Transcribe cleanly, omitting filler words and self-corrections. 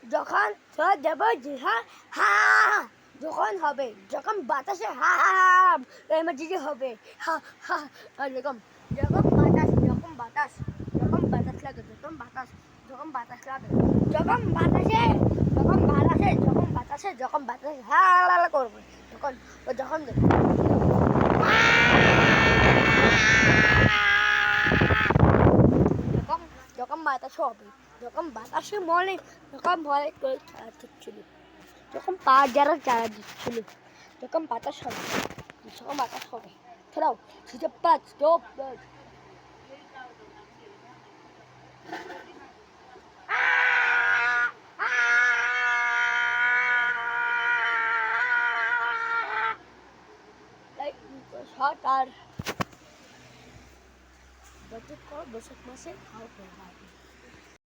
যখন ছোঁয়া দেব যে হা যখন হবে, যখন বাতাসে হা হা এমার্জেন্সি হবে, হা হা এরকম যখন বাতাস যখন বাতাস যখন বাতাস লাগে যখন বাতাস যখন বাতাস লাগে যখন বাতাসে যখন বাতাসে যখন বাতাসে যখন বাতাসে হা করবে যখন যখন যখন যখন বাতাস হবে যখন বাতাসে মনে যখন মনে করে চারা দিচ্ছিল যখন পা যারা চারা দিচ্ছিল যখন বাতাস হবে যখন বাতাস হবে খেলাও সেটা পাঁচ স্টপ শট আর বছর পর বছর মাসে খাওয়া